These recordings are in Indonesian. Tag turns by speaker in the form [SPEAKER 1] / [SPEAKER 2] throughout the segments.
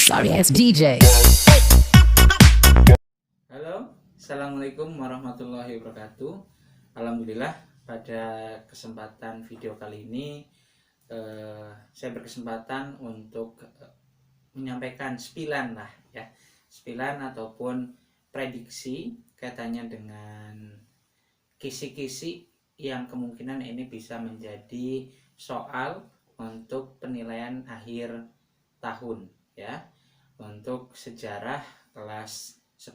[SPEAKER 1] Sorry ass DJ.
[SPEAKER 2] Halo, assalamualaikum warahmatullahi wabarakatuh. Alhamdulillah, pada kesempatan video kali ini saya berkesempatan untuk menyampaikan spilan lah ya, spilan ataupun prediksi kaitannya dengan kisi-kisi yang kemungkinan ini bisa menjadi soal untuk penilaian akhir tahun ya, untuk sejarah kelas 10.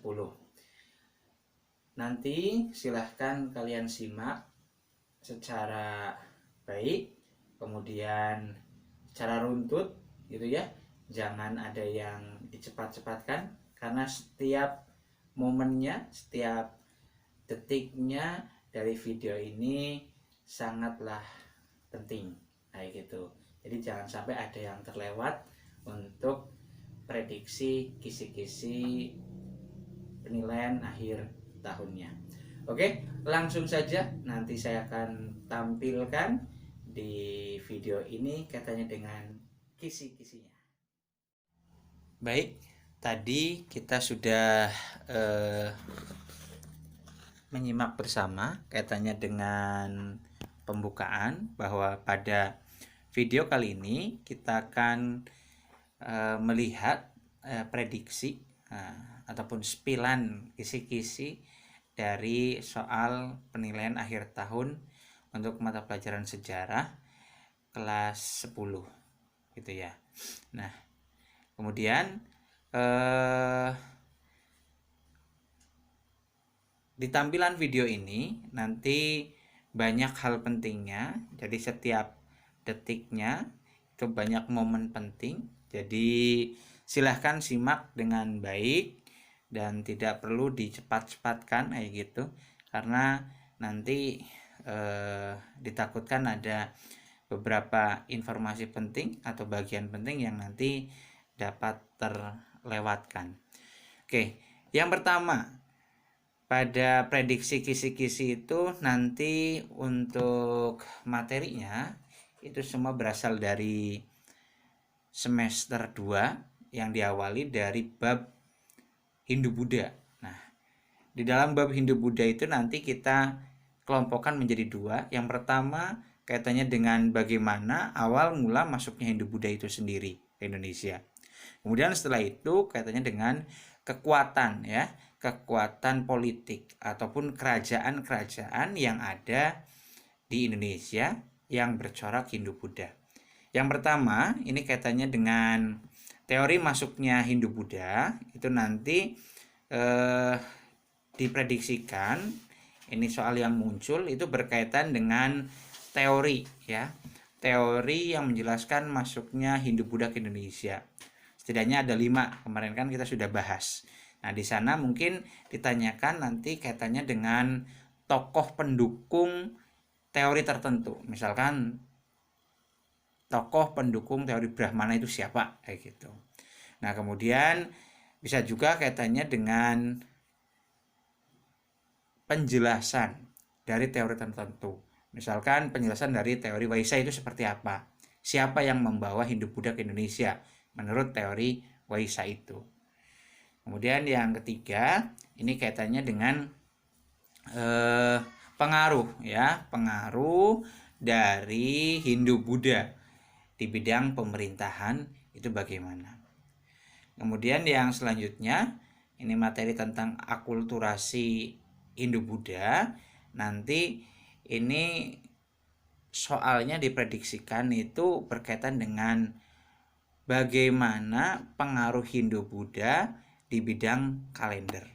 [SPEAKER 2] Nanti silahkan kalian simak secara baik, kemudian secara runtut gitu ya. Jangan ada yang dicepat-cepatkan, karena setiap momennya, setiap detiknya dari video ini sangatlah penting kayak gitu. Jadi jangan sampai ada yang terlewat untuk prediksi kisi-kisi penilaian akhir tahunnya. Oke, langsung saja nanti saya akan tampilkan di video ini kaitannya dengan kisi-kisinya. Baik, tadi kita sudah menyimak bersama kaitannya dengan pembukaan, bahwa pada video kali ini kita akan melihat prediksi ataupun spilan kisi-kisi dari soal penilaian akhir tahun untuk mata pelajaran sejarah kelas 10 gitu ya. Nah, kemudian di tampilan video ini nanti banyak hal pentingnya, jadi setiap detiknya itu banyak momen penting. Jadi silahkan simak dengan baik dan tidak perlu dicepat-cepatkan kayak gitu, karena nanti ditakutkan ada beberapa informasi penting atau bagian penting yang nanti dapat terlewatkan. Oke, yang pertama, pada prediksi kisi-kisi itu nanti untuk materinya itu semua berasal dari semester 2 yang diawali dari bab Hindu-Buddha. Nah, di dalam bab Hindu-Buddha itu nanti kita kelompokkan menjadi dua. Yang pertama kaitannya dengan bagaimana awal mula masuknya Hindu-Buddha itu sendiri ke Indonesia. Kemudian setelah itu kaitannya dengan kekuatan ya, kekuatan politik ataupun kerajaan-kerajaan yang ada di Indonesia yang bercorak Hindu-Buddha. Yang pertama, ini kaitannya dengan teori masuknya Hindu-Buddha, itu nanti diprediksikan, ini soal yang muncul itu berkaitan dengan teori ya, teori yang menjelaskan masuknya Hindu-Buddha ke Indonesia. Setidaknya ada 5, kemarin kan kita sudah bahas. Nah, di sana mungkin ditanyakan nanti kaitannya dengan tokoh pendukung teori tertentu, misalkan tokoh pendukung teori Brahmana itu siapa kayak gitu. Nah, kemudian bisa juga kaitannya dengan penjelasan dari teori tertentu. Misalkan penjelasan dari teori Waisa itu seperti apa? Siapa yang membawa Hindu-Buddha ke Indonesia menurut teori Waisa itu? Kemudian yang ketiga, ini kaitannya dengan pengaruh ya, pengaruh dari Hindu-Buddha di bidang pemerintahan itu bagaimana. Kemudian yang selanjutnya, ini materi tentang akulturasi Hindu-Buddha. Nanti ini soalnya diprediksikan itu berkaitan dengan bagaimana pengaruh Hindu-Buddha di bidang kalender.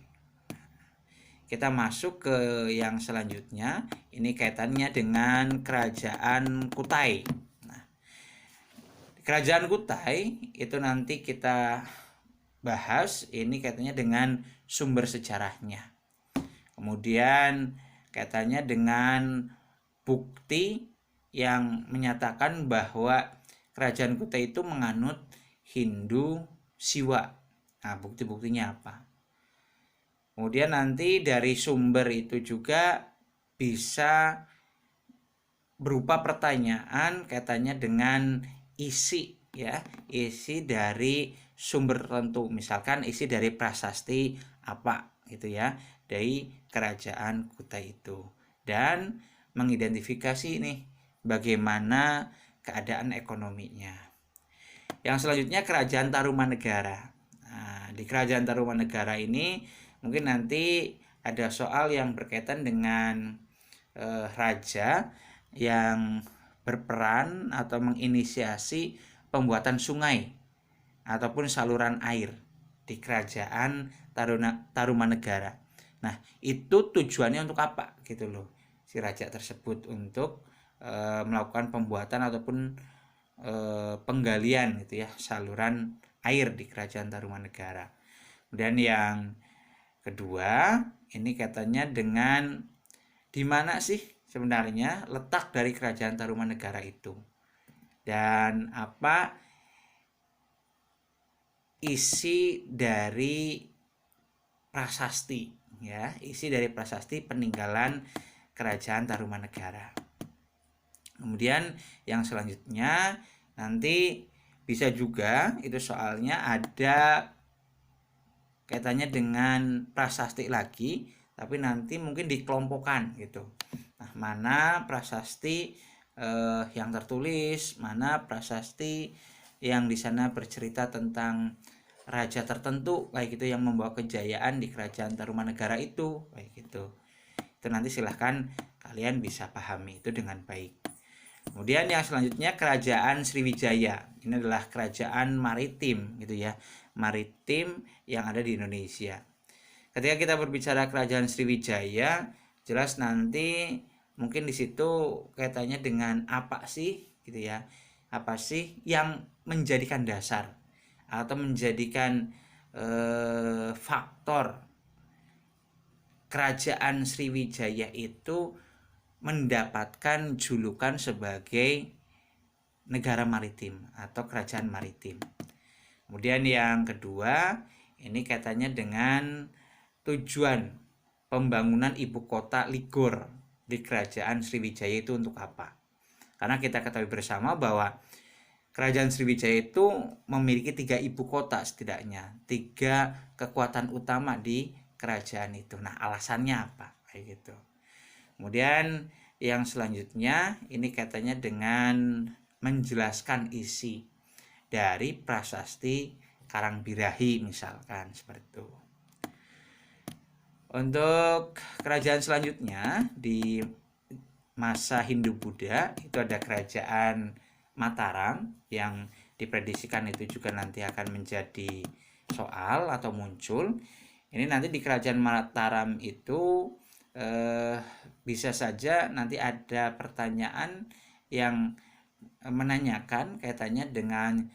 [SPEAKER 2] Kita masuk ke yang selanjutnya, ini kaitannya dengan kerajaan Kutai. Nah, kerajaan Kutai itu nanti kita bahas, ini kaitannya dengan sumber sejarahnya. Kemudian kaitannya dengan bukti yang menyatakan bahwa kerajaan Kutai itu menganut Hindu Siwa. Nah, bukti-buktinya apa? Kemudian nanti dari sumber itu juga bisa berupa pertanyaan kaitannya dengan isi ya, isi dari sumber tertentu, misalkan isi dari prasasti apa gitu ya, dari kerajaan Kutai itu, dan mengidentifikasi nih bagaimana keadaan ekonominya. Yang selanjutnya kerajaan Tarumanegara. Nah, di kerajaan Tarumanegara ini mungkin nanti ada soal yang berkaitan dengan raja yang berperan atau menginisiasi pembuatan sungai ataupun saluran air di kerajaan Tarumanegara. Nah, itu tujuannya untuk apa gitu loh, si raja tersebut untuk melakukan pembuatan ataupun penggalian gitu ya, saluran air di kerajaan Tarumanegara. Kemudian yang kedua, ini katanya dengan di mana sih sebenarnya letak dari kerajaan Tarumanegara itu, dan apa isi dari prasasti ya, isi dari prasasti peninggalan kerajaan Tarumanegara. Kemudian yang selanjutnya nanti bisa juga itu soalnya ada kaitannya dengan prasasti lagi, tapi nanti mungkin dikelompokkan gitu. Nah, mana prasasti yang tertulis, mana prasasti yang di sana bercerita tentang raja tertentu kayak gitu yang membawa kejayaan di kerajaan Tarumanegara itu kayak gitu. Itu nanti silahkan kalian bisa pahami itu dengan baik. Kemudian yang selanjutnya kerajaan Sriwijaya. Ini adalah kerajaan maritim gitu ya, maritim yang ada di Indonesia. Ketika kita berbicara kerajaan Sriwijaya, jelas nanti mungkin di situ kaitannya dengan apa sih gitu ya, apa sih yang menjadikan dasar atau menjadikan faktor kerajaan Sriwijaya itu mendapatkan julukan sebagai negara maritim atau kerajaan maritim. Kemudian yang kedua, ini katanya dengan tujuan pembangunan ibu kota Ligor di kerajaan Sriwijaya itu untuk apa? Karena kita ketahui bersama bahwa kerajaan Sriwijaya itu memiliki 3 ibu kota setidaknya, 3 kekuatan utama di kerajaan itu. Nah, alasannya apa? Kayak gitu. Kemudian yang selanjutnya ini katanya dengan menjelaskan isi dari prasasti Karangbirahi misalkan seperti itu. Untuk kerajaan selanjutnya di masa Hindu-Buddha itu ada kerajaan Mataram yang diprediksikan itu juga nanti akan menjadi soal atau muncul. Ini nanti di kerajaan Mataram itu bisa saja nanti ada pertanyaan yang menanyakan kaitannya dengan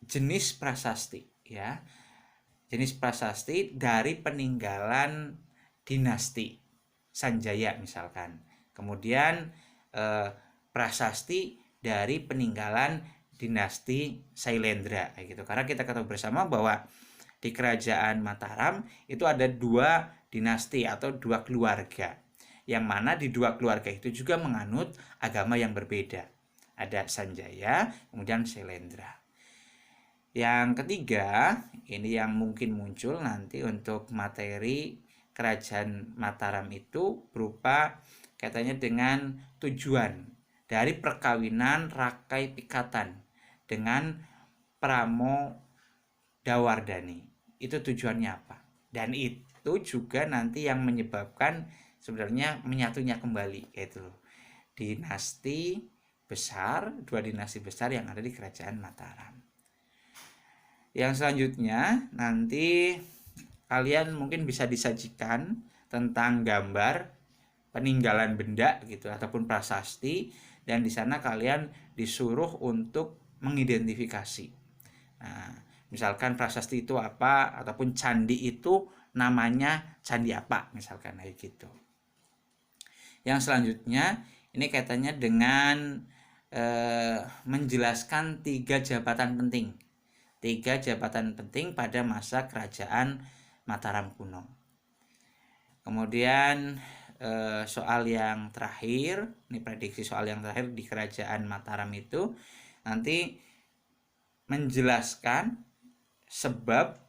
[SPEAKER 2] jenis prasasti ya, jenis prasasti dari peninggalan dinasti Sanjaya misalkan, kemudian prasasti dari peninggalan dinasti Sailendra kayak gitu. Karena kita ketahui bersama bahwa di kerajaan Mataram itu ada 2 dinasti atau 2 keluarga, yang mana di 2 keluarga itu juga menganut agama yang berbeda. Ada Sanjaya, kemudian Sailendra. Yang ketiga, ini yang mungkin muncul nanti untuk materi kerajaan Mataram itu berupa katanya dengan tujuan dari perkawinan Rakai Pikatan dengan Pramo Dawardani. Itu tujuannya apa? Dan itu juga nanti yang menyebabkan sebenarnya menyatunya kembali, yaitu dinasti besar, 2 dinasti besar yang ada di kerajaan Mataram. Yang selanjutnya nanti kalian mungkin bisa disajikan tentang gambar peninggalan benda gitu ataupun prasasti, dan di sana kalian disuruh untuk mengidentifikasi. Nah, misalkan prasasti itu apa ataupun candi itu namanya candi apa misalkan kayak gitu. Yang selanjutnya ini kaitannya dengan menjelaskan 3 jabatan penting. 3 jabatan penting pada masa kerajaan Mataram kuno. Kemudian soal yang terakhir, ini prediksi soal yang terakhir di kerajaan Mataram itu nanti menjelaskan sebab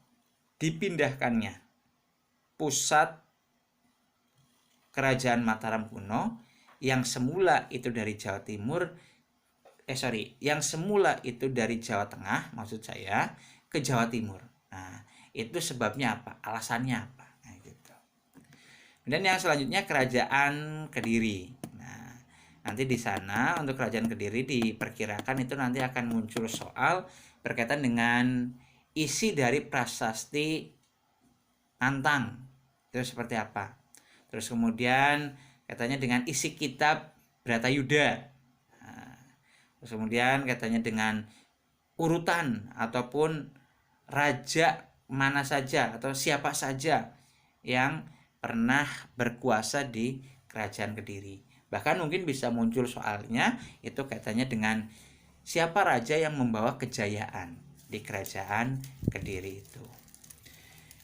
[SPEAKER 2] dipindahkannya pusat kerajaan Mataram kuno yang semula itu dari Jawa Timur, yang semula itu dari Jawa Tengah maksud saya, ke Jawa Timur. Nah, itu sebabnya apa? Alasannya apa? Nah, gitu. Dan yang selanjutnya kerajaan Kediri. Nah, nanti di sana untuk kerajaan Kediri diperkirakan itu nanti akan muncul soal berkaitan dengan isi dari prasasti Nantang. Itu seperti apa? Terus kemudian katanya dengan isi kitab Bratayuda. Nah, terus kemudian katanya dengan urutan ataupun raja mana saja atau siapa saja yang pernah berkuasa di kerajaan Kediri. Bahkan mungkin bisa muncul soalnya itu katanya dengan siapa raja yang membawa kejayaan di kerajaan Kediri itu.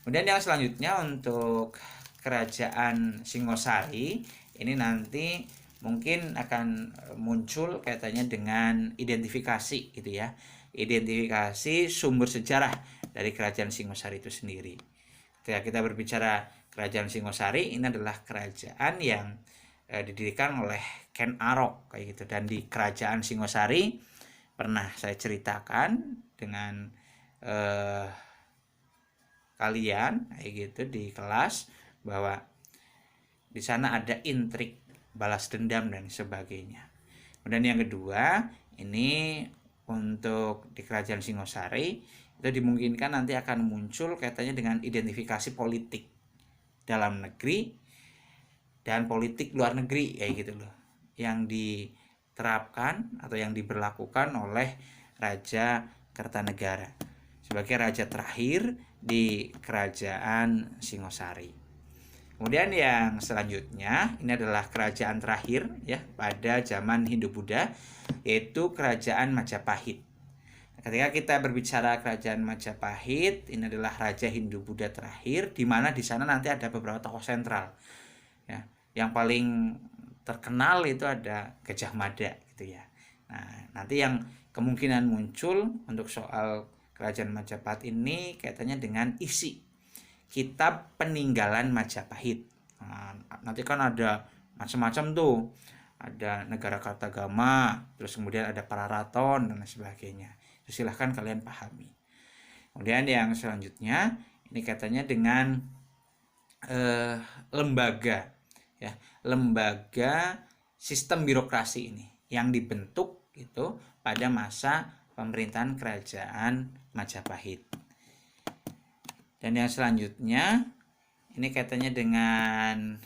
[SPEAKER 2] Kemudian yang selanjutnya untuk kerajaan Singosari ini nanti mungkin akan muncul kaitannya dengan identifikasi gitu ya. Identifikasi sumber sejarah dari kerajaan Singosari itu sendiri. Ketika kita berbicara kerajaan Singosari, ini adalah kerajaan yang didirikan oleh Ken Arok kayak gitu, dan di kerajaan Singosari pernah saya ceritakan dengan kalian kayak gitu di kelas bahwa di sana ada intrik balas dendam dan sebagainya. Kemudian yang kedua, ini untuk di kerajaan Singosari itu dimungkinkan nanti akan muncul kaitannya dengan identifikasi politik dalam negeri dan politik luar negeri kayak gitu loh, yang diterapkan atau yang diberlakukan oleh Raja Kertanegara sebagai raja terakhir di kerajaan Singosari. Kemudian yang selanjutnya ini adalah kerajaan terakhir ya pada zaman Hindu-Buddha, yaitu kerajaan Majapahit. Ketika kita berbicara kerajaan Majapahit, ini adalah raja Hindu-Buddha terakhir, di mana di sana nanti ada beberapa tokoh sentral. Ya, yang paling terkenal itu ada Gajah Mada gitu ya. Nah, nanti yang kemungkinan muncul untuk soal kerajaan Majapahit ini kaitannya dengan isi kitab peninggalan Majapahit. Nah, nanti kan ada macam-macam tuh, ada Negara Kartagama, terus kemudian ada Pararaton dan sebagainya. Itu silahkan kalian pahami. Kemudian yang selanjutnya ini kaitannya dengan lembaga, ya, lembaga sistem birokrasi ini yang dibentuk itu pada masa pemerintahan kerajaan Majapahit. Dan yang selanjutnya ini kaitannya dengan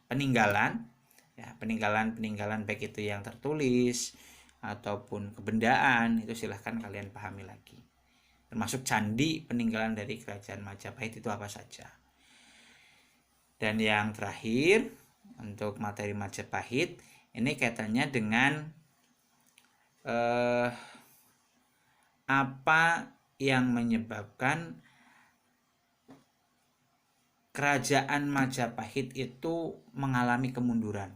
[SPEAKER 2] peninggalan, ya, peninggalan baik itu yang tertulis ataupun kebendaan, itu silahkan kalian pahami lagi. Termasuk candi peninggalan dari kerajaan Majapahit itu apa saja. Dan yang terakhir untuk materi Majapahit ini kaitannya dengan apa yang menyebabkan kerajaan Majapahit itu mengalami kemunduran.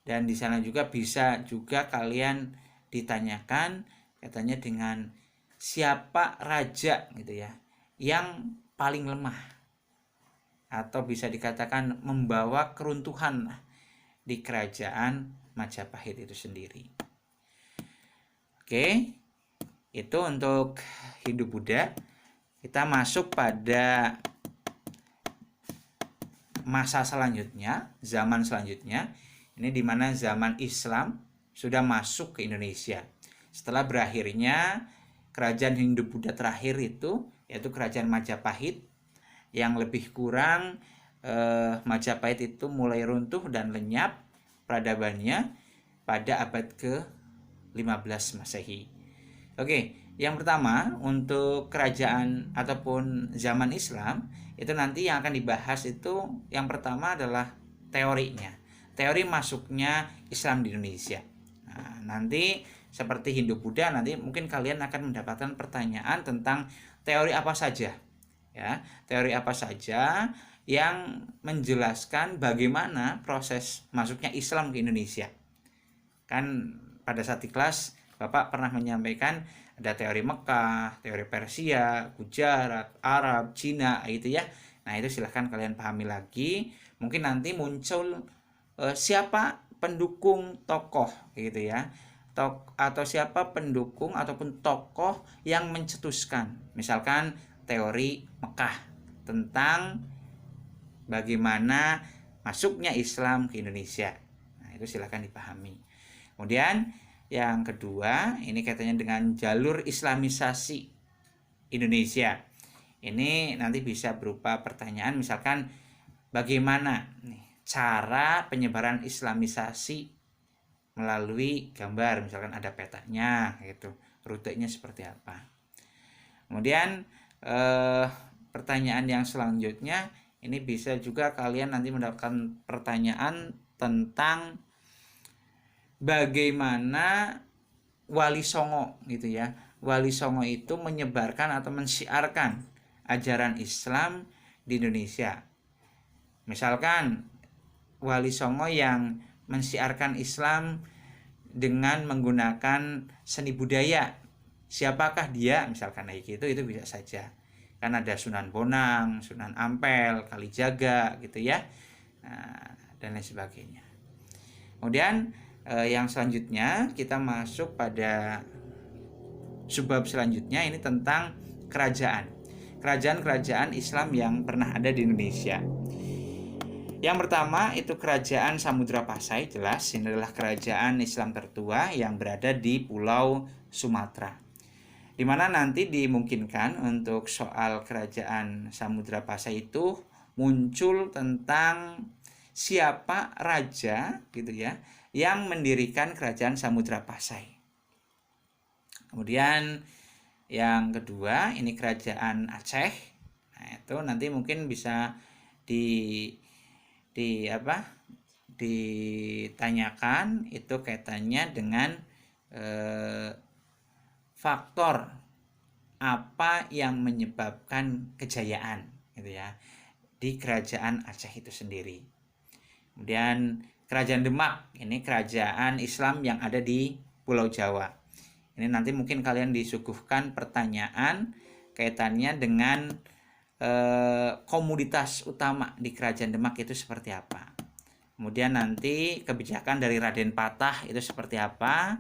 [SPEAKER 2] Dan di sana juga bisa juga kalian ditanyakan katanya dengan siapa raja gitu ya yang paling lemah atau bisa dikatakan membawa keruntuhan di kerajaan Majapahit itu sendiri. Oke, itu untuk Hindu-Buddha. Kita masuk pada masa selanjutnya, zaman selanjutnya. Ini dimana zaman Islam sudah masuk ke Indonesia. Setelah berakhirnya kerajaan Hindu-Buddha terakhir itu, yaitu kerajaan Majapahit, yang lebih kurang Majapahit itu mulai runtuh dan lenyap peradabannya pada abad ke-15 Masehi. Oke, yang pertama untuk kerajaan ataupun zaman Islam itu nanti yang akan dibahas itu yang pertama adalah teorinya, teori masuknya Islam di Indonesia. Nah, nanti seperti Hindu-Buddha nanti mungkin kalian akan mendapatkan pertanyaan tentang teori apa saja, ya, teori apa saja yang menjelaskan bagaimana proses masuknya Islam ke Indonesia. Kan pada saat di kelas Bapak pernah menyampaikan ada teori Mekah, teori Persia, Gujarat, Arab, Cina gitu ya. Nah, itu silahkan kalian pahami lagi. Mungkin nanti muncul siapa pendukung tokoh gitu ya. Atau siapa pendukung ataupun tokoh yang mencetuskan. Misalkan teori Mekah tentang bagaimana masuknya Islam ke Indonesia. Nah, itu silahkan dipahami. Kemudian yang kedua, ini kaitannya dengan jalur Islamisasi Indonesia. Ini nanti bisa berupa pertanyaan, misalkan bagaimana nih cara penyebaran Islamisasi melalui gambar, misalkan ada petanya gitu, rutenya seperti apa. Kemudian pertanyaan yang selanjutnya, ini bisa juga kalian nanti mendapatkan pertanyaan tentang bagaimana Wali Songo gitu ya. Wali Songo itu menyebarkan atau mensiarkan ajaran Islam di Indonesia. Misalkan Wali Songo yang mensiarkan Islam dengan menggunakan seni budaya, siapakah dia? Misalkan kayak gitu, itu bisa saja. Kan ada Sunan Bonang, Sunan Ampel, Kalijaga gitu ya. Nah, dan lain sebagainya. Kemudian yang selanjutnya kita masuk pada subbab selanjutnya, ini tentang kerajaan Islam yang pernah ada di Indonesia. Yang pertama itu kerajaan Samudra Pasai, jelas ini adalah kerajaan Islam tertua yang berada di Pulau Sumatera, dimana nanti dimungkinkan untuk soal kerajaan Samudra Pasai itu muncul tentang siapa raja gitu ya yang mendirikan kerajaan Samudra Pasai. Kemudian yang kedua ini kerajaan Aceh. Nah, itu nanti mungkin bisa ditanyakan itu kaitannya dengan faktor apa yang menyebabkan kejayaan gitu ya di kerajaan Aceh itu sendiri. Kemudian kerajaan Demak, ini kerajaan Islam yang ada di Pulau Jawa. Ini nanti mungkin kalian disuguhkan pertanyaan kaitannya dengan komoditas utama di kerajaan Demak itu seperti apa. Kemudian nanti kebijakan dari Raden Patah itu seperti apa.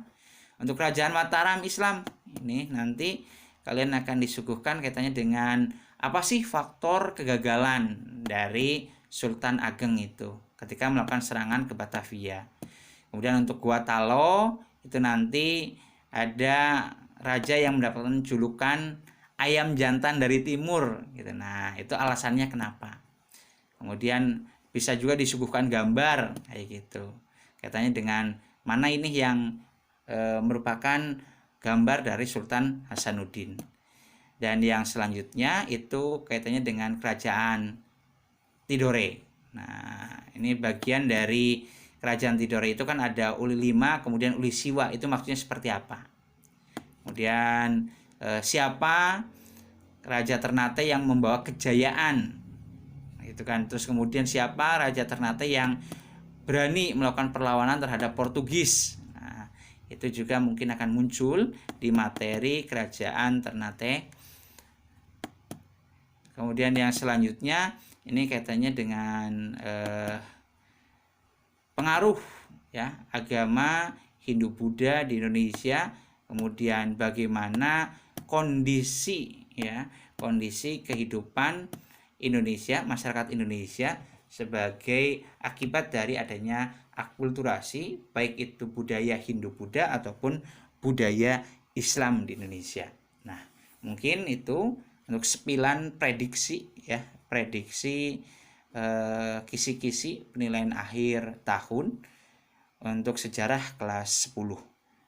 [SPEAKER 2] Untuk kerajaan Mataram Islam, ini nanti kalian akan disuguhkan kaitannya dengan apa sih faktor kegagalan dari Sultan Ageng itu ketika melakukan serangan ke Batavia. Kemudian untuk Gua Talo itu nanti ada raja yang mendapatkan julukan ayam jantan dari timur gitu. Nah, itu alasannya kenapa. Kemudian bisa juga disuguhkan gambar kayak gitu. Katanya dengan mana ini yang merupakan gambar dari Sultan Hasanuddin. Dan yang selanjutnya itu kaitannya dengan kerajaan Tidore. Nah, ini bagian dari kerajaan Tidore itu kan ada Uli V, kemudian Uli Siwa, itu maksudnya seperti apa. Kemudian siapa Raja Ternate yang membawa kejayaan, itu kan. Terus kemudian siapa Raja Ternate yang berani melakukan perlawanan terhadap Portugis. Nah, itu juga mungkin akan muncul di materi kerajaan Ternate. Kemudian yang selanjutnya ini kaitannya dengan pengaruh ya agama Hindu-Buddha di Indonesia, kemudian bagaimana kondisi kehidupan Indonesia, masyarakat Indonesia sebagai akibat dari adanya akulturasi, baik itu budaya Hindu-Buddha ataupun budaya Islam di Indonesia. Nah, mungkin itu untuk sepilan prediksi kisi-kisi penilaian akhir tahun untuk sejarah kelas 10.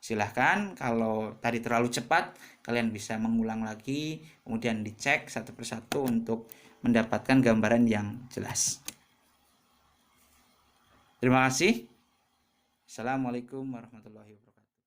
[SPEAKER 2] Silahkan kalau tadi terlalu cepat kalian bisa mengulang lagi, kemudian dicek satu persatu untuk mendapatkan gambaran yang jelas. Terima kasih. Assalamualaikum warahmatullahi wabarakatuh.